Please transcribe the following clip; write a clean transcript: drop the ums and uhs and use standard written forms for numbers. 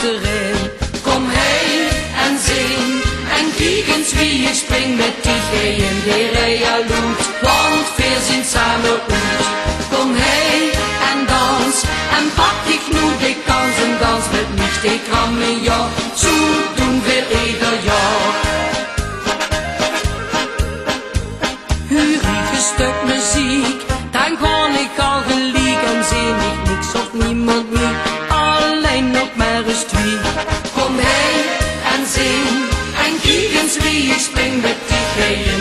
achterin. Kom heen en zing en kijk eens wie ik spring met die in de Realoet, want we zijn samen goed. Kom heen en dans en pak die knoe die kans en dans met mich die kramme ja, zo doen we ieder jaar. Hurige stuk muziek, dan kan ik al gelijk en zie ik niks of niemand meer, alleen nog maar eens twee. Kom heen en zing en kijk eens wie ik spring met die